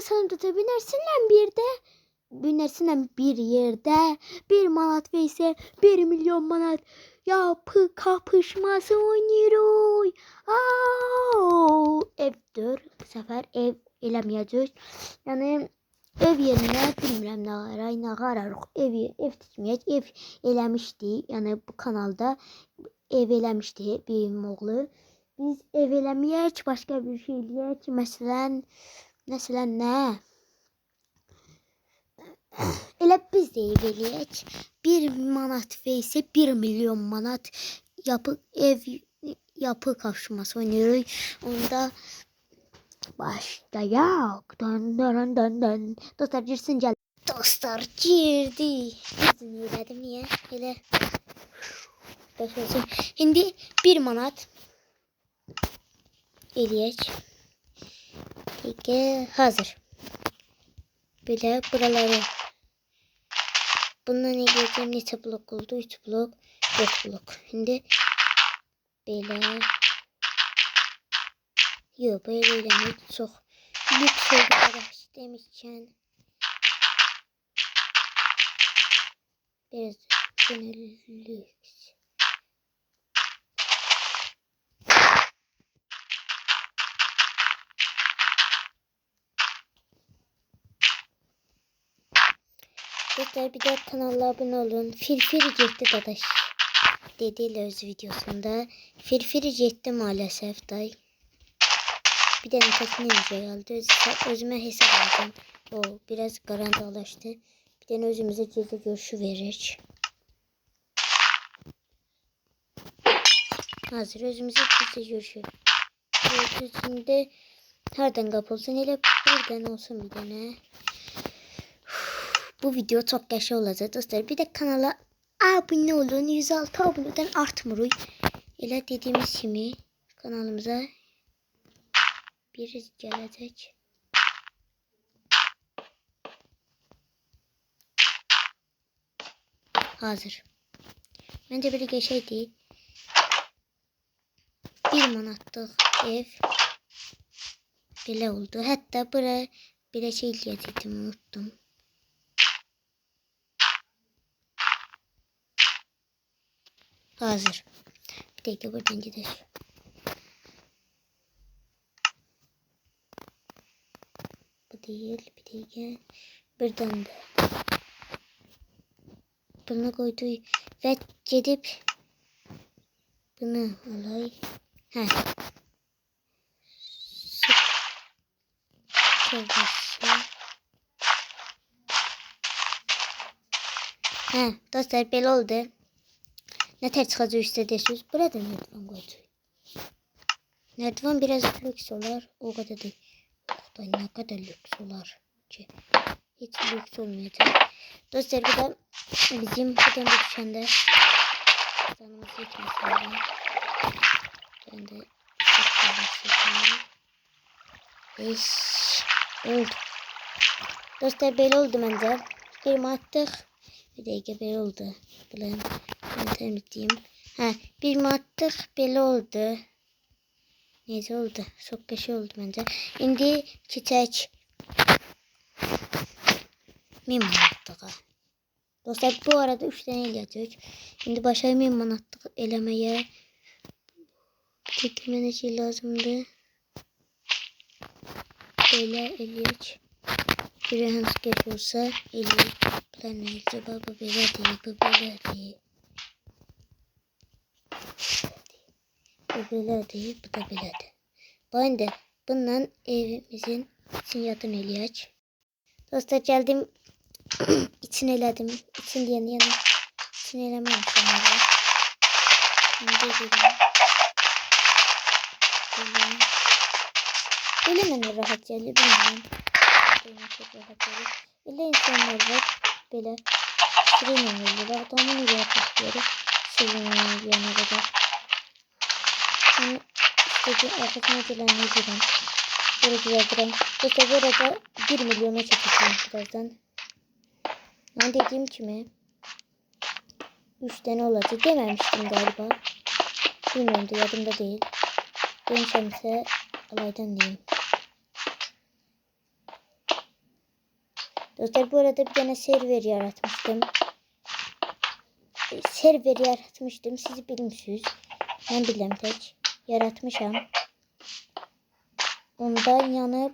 sandıqda binersinlər bir yerdə 1 manat və isə 1 milyon manat yapı kapışması oynayırıq. Evdir. Bu səfər ev eləməyəcək. Yəni ev yerinə bilmirəm nə ararıq. Ev tikməyək. Ev eləmişdik. Yəni bu kanalda ev eləmişdi benim oğlu. Biz ev eləməyək, başqa bir şey eləyək. Məsələn nə? Elə biz də ev eləyək. 1 manat və isə 1 milyon manat yapı kapışması oynayırıq. Onda başlayaq. Dön. Dostlar girsin gəl. Dostlar girdi. İzin elədim niyə? Elə başlasın. İndi 1 manat eləyək. Peki hazır. Böyle buraları. Bundan eləyəcəm neçə blok oldu? 3 blok, 4 blok. Şimdi böyle. Yok böyle eləmək çox lüks oldu demişkən. Biraz lüks. Dostlar bir de kanala abone olun. Firfiri gitti dadaş. Dediyle öz videosunda. Firfiri gitti maalesef day. Bir de nefesini geldi. Özüme hesap alacağım. O biraz karanlıklaştı. Bir de özümüze gizli görüşü verir. Hazır özümüze gizli görüşü. Gözünde hardan kapılsın hele buradan olsun bir tane. Bu video çok yaşa olacak dostlar. Bir de kanala abone olun. 106 aboneden artmırıq. Elə dediğimiz kimi kanalımıza biri gelecek. Hazır. Bence biri geçeydi. 1 manatlıq ev belə oldu. Hatta buraya bir şey eləyəcəkdim, unuttum. Hazır. Bir dakika buradan gidelim. Bu değil. Bir dakika. Buradan da. Bunu koydu. Ve gidip bunu alay. Heh. Heh. Dostlar böyle oldu. Ne ter çıkacak üstte deşiyoruz. Burada merdiven koyacak. Merdiven biraz lüks olar. O kadar değil. Oktay ne kadar lüks olar ki. Hiç lüks olmayacak. Dostlar bu da bizim buradan da düşende canımız yetmesin. Ben de oldu. Dostlar böyle oldu bence. Bir attık. Bir dakika böyle oldu. Bulayım. Ben temizleyeyim. Bir attık böyle oldu. Neyse oldu. Çok beşi oldu bence. Şimdi çiçek. Min manatlığa. Dostlar bu arada 3 tane eləyəcək. Şimdi başa min manatlıq eləməyə. Bir mənə şey lazımdır. Belə eləyək. Bir hansı geç olsa eləyək. Bunlar nə acaba? Bu belədir. Bu belədir. Bu belədir. Bu da belədir. Ben de bununla evimizin sinyatını eləyək. Dostlar geldim. İçin elədim. İçin deyən yana. İçin eləməmişəm hələ. Şimdi deyirəm. Belə mənə rahat gəlir. Bilmirəm. Belə çok rahat gəlir. Elə insanlar var. Belə sırayla ölür. Adamın ilə taşıyarıq. Sırayla ölüyənə qədər. Yani istediğim arkasına gelenleri girəm. Böyle güzeldirəm. Dostlar bu arada 1 milyona çekeceğim birazdan. Ben dediğim kimi 3 tane olacak dememiştim galiba. Bilmiyorum da yadımda değil. Dönüşemse alaydan diyeyim. Dostlar bu arada bir tane server yaratmıştım. Server yaratmıştım. Siz bilmişsiniz. Ben bilmem tek. Yaratmışam. Ondan yanı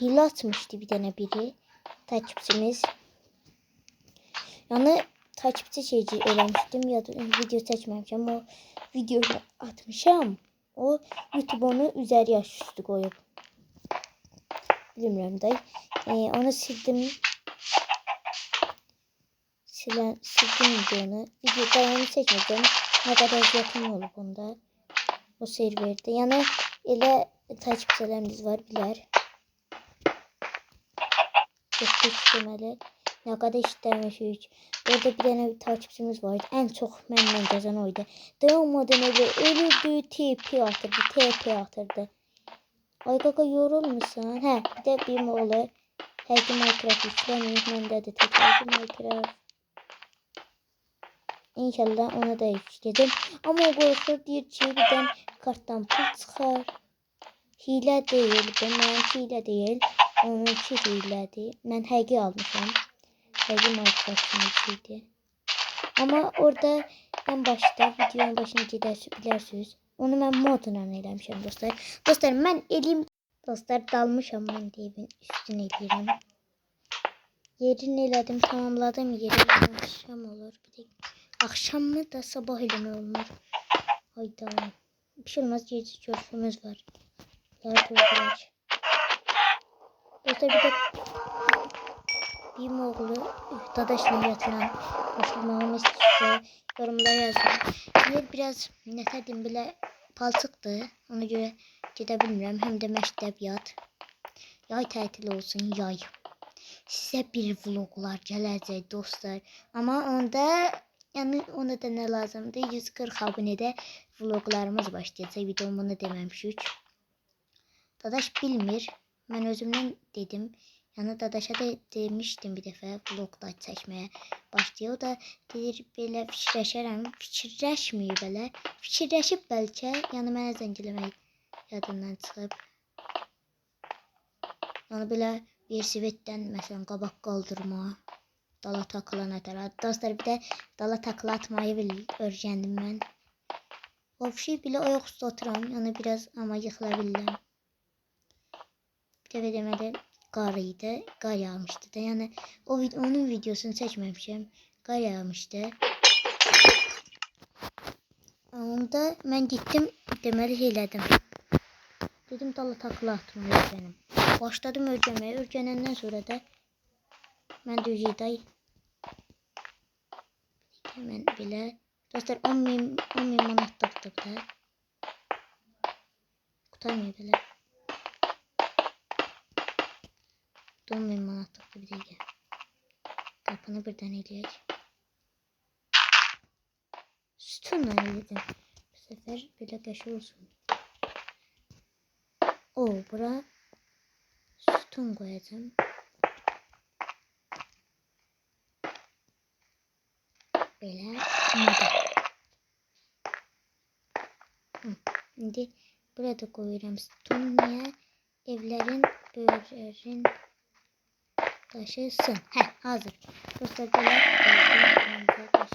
hile atmıştı bir tane biri. Takipçimiz. Yani takipçi şeyci eləmişdim ya da video seçmemişim. O videoyu atmışam. O YouTube onu üzeri yaşüstü koyup. Bilmiyorum da. Onu sildim. Sildim videonu. Videoda onu seçmedim. Ne kadar yakın olup onda. O serverde. Yani elə takipçilerimiz var bilər. Çok deməli. Ne kadar işlemişik. Orada bir tane takipçimiz vardı. En çok benden kazan oydu. Dayanmadan ölürdü. TP atırdı. TP atırdı. Ay kaka yorulmuşsun. He bir de bir oğlu. Herki Minecraft işlemiyor. Bende de tekrar Minecraft. İnşallah ona da yükledim. Ama o korku deyir ki birden karttan pul çıxar. Hile değil. Benim hile değil. Onunki hilədir. Mən həqiqi almışam. Həqiqi Minecraft'ın içiydi. Ama orada en başta videonun başına gidersiniz. Onu mən modla eləmişəm dostlar. Dostlar mən eləyim. Dostlar dalmışam mən deyibin üstüne eləyirəm. Yerini elədim, tamamladım yeri. Akşam olur. Bir de akşam mı da sabah eləmək olmur. Hayda. Bir şey olmaz. Gece görüşümüz var. Yardım olacak. Dostlar bir de bir oğlu dadaşla yatıran koşulmamı istiyorsa yorumlara yazın. Yer biraz ne dedim bile paltıktı. Ona göre gidebilmirəm. Hem de məktəbiyyat. Yay tətili olsun yay. Size bir vloglar gələcək dostlar. Ama onda yani ona da ne lazımdı? 140 abonede vloglarımız başlayacak. Videom bunu deməmişik. Dadaş bilmir. Ben özümden dedim. Yani dadaşa da demiştim bir defa vlogda çəkməyə başlıyor. O da deyir belə fikirləşərəm. Fikirləşmir belə. Fikirləşib bəlkə. Yəni mənə zəng eləmək yadından çıxıb. Yəni belə bir sivetdən məsələn qabaq qaldırma. Dala takılan atara. Dostlar bir de dala takla atmayı öyrəndim mən. O şey belə ayaq üstə oturam. Yəni biraz ama yıxıla bilirəm. Bir de deməli qarıydı. Qar yağmışdı da. Yani onun videosunu çəkməmişəm. Qar yağmışdı. Onda mən gittim deməli elədim. Dedim dala takla atmayı öyrənim. Başladım öyrənməyə. Öyrənəndən sonra da mən düzüday hemen belə dostlar 10.000 manat tapdım da. Kurtarmıyor belə. 10.000 manat tapdı bir dəqiqə. Qapını birdən eləyək. Sütunla elədim. Bu sefer belə qəşəng olsun. O bura sütun koyacağım. Böyle moda. Şimdi burada koyuyorum sütun niye? Evlerin böğürlerin taşısın. Hazır. Dostlar böyle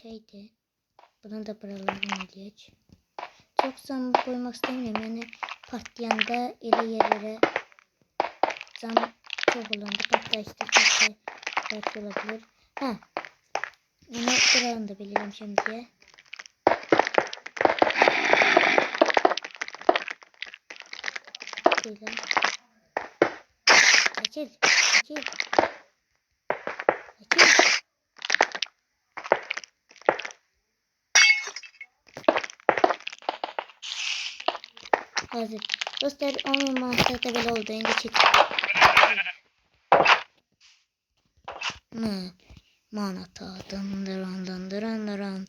şeydi. Bunu da buralarına eləyək. Çok zam koymak istemiyorum. Yani partiyanda elə yerlere zam çok olanda partlayışta çok şey belki olabilir. Onu buranı da bilirim şimdi. Şöyle. Açıl. Açıl. Açıl. Hazır. Dostlar 10 mantıkta böyle oldu. Önce çek. Manata. Dındıran dındıran dındıran.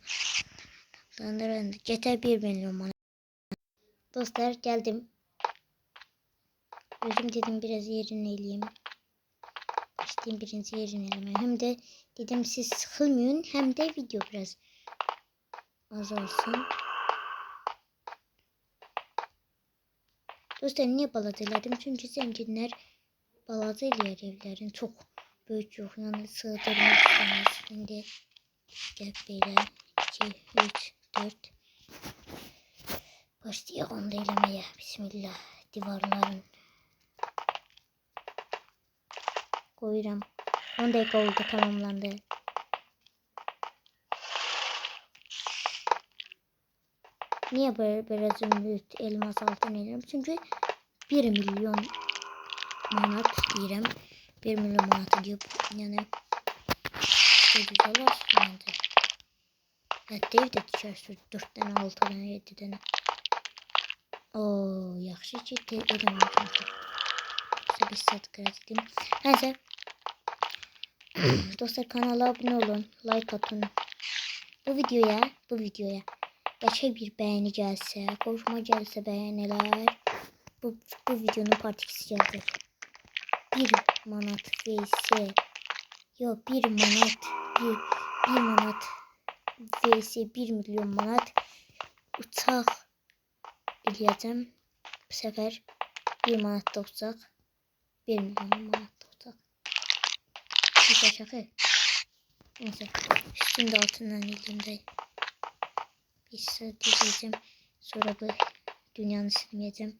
Dındıran. Yeter 1 milyon manat. Dostlar geldim. Özüm dedim biraz yerini eləyim. Başlayayım birinci yerini elemeye. Hem de dedim siz sıkılmayın. Hem de video biraz azalsın. Dostlar niye balaca elədim? Çünkü zenginler balaca eləyər evlərin çox. Böyük yok. Yani sığdırmak istemez. Şimdi gel böyle 2, 3, 4. Başlayalım da elemeye. Bismillah. Divarların. Koyuram. 10 dakika oldu, tamamlandı. Niye böyle zümrüt, elmas, altın veririm? Çünkü 1 milyon manat deyirəm. 1 milyon manat diyor. Yani güzel olsun bence. Hatta evde düşersin 4 tane, 6 tane, 7 tane. Oo, yaxşı ki edəməm. Biz satıq edim. Neyse. Dostlar, kanala abone olun, like atın. Bu videoya gerçek bir beğeni gelse, konuşma gelse, beğeniler. Bu videonun part 2'si gelecek. 1 manat vs. Yok 1 manat. 1 manat vs 1 milyon manat uçaq eləyəcəm. Bu sefer 1 manat da uçaq. 1 milyon manat da uçaq. Bir şaka. Neyse. Üstünde altından elimde. Bir saat diyeceğim. Sonra bu dünyanı silmeyeceğim.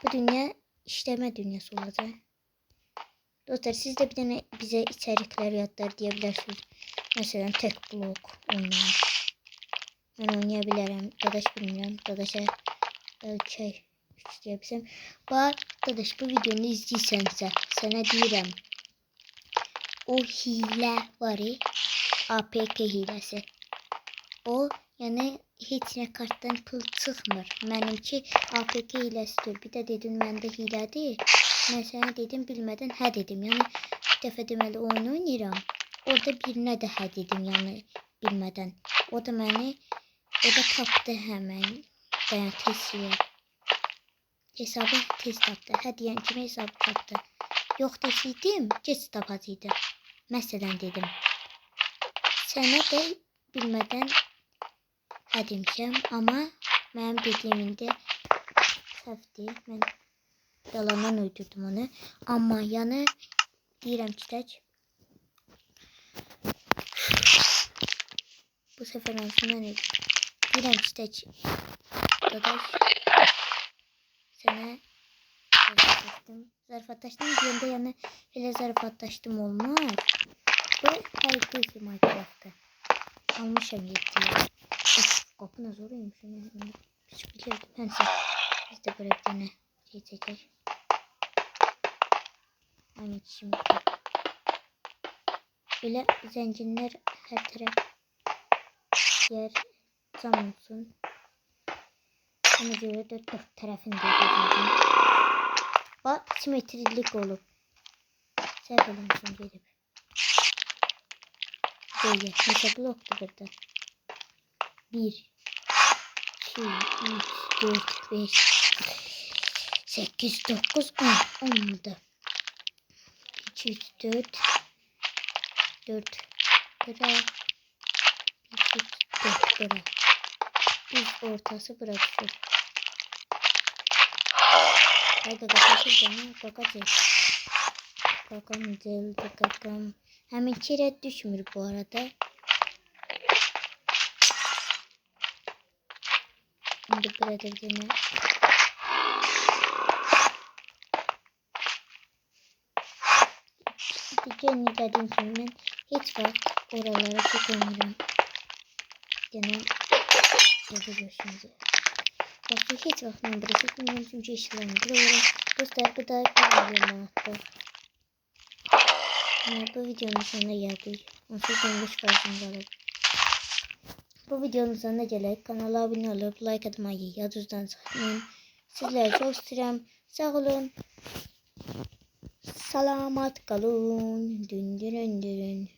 Bu dünya işleme dünyası olacak. Dostlar, siz de bir tane bize içerikler yatlar diyebilirsiniz. Mesela tek blok oynayan. Ben oynayabilirim. Dadaş bilmiyorum. Dadaş'a şey isteyebilirim. Bak dadaş, bu videonu izleysense sana diyeceğim. O hile var ya. APK hilesi. O yani hiç ne karttan pul çıkmır. Benimki APK hilesidir. Bir de dedim bende hile değil. Mesela dedim bilmeden hə dedim. Yani bir defa deməli oyun oynayıram. Orada birine de hə dedim yani bilmeden. O da beni tapdı hemen. Dayan tesiyor. Hesabı tez tapdı. Hə deyən kimi hesabı tapdı. Yox deseydim geç tapacaqdı. Məsələn dedim. Sənə də bilmədən hə demişəm, amma mənim dediyimində səhvdir. Mən yalandan uydurdum onu. Amma yəni deyirəm ki tək. Bu səfər hansından deyirəm ki tək. Dadaş sənə zarafatlaşdım. Deyəndə yəni elə zarafatlaşdım olmaz. Bu kayıtlı ki Minecraft'ta. Almışım 7'ye. Kapına zoruymuş. Hiç bilirdim. Neyse. Biz de böyle bir tane şey çeker. Aynı şimdi. Böyle zenginler her taraf yer cam olsun. Ona göre de 4 tarafında zengin. Bak simetrilik olup. Sevgilimsin gelip. Böyle. Mesela bloktu burada. 1 2 3 4 5 8 9 10 oldu. 2 3 4 lira 2 4 lira. Biz ortası bırakıyoruz. Haydi kakası bana kakacak. Kakam geldi kakam. Hemen kiret düşmür bu arada. Şimdi burada bir tane diyeceğim dediğim gibi ben hiç vakit oralara çıkamıyorum. Gene yapacağız şimdi. Bak hiç vaktimi bırakıyorum çünkü işlerimi buluyorum. Dostlar bu da bir videom oldu. Bu videonun sonuna geldik. 18-15 karşımda. Bu videonun sonuna geldik. Kanala abone olup like atmayı yadınızdan saklayın. Sizleri çok istedim. Sağ olun. Selamat kalın. Dün.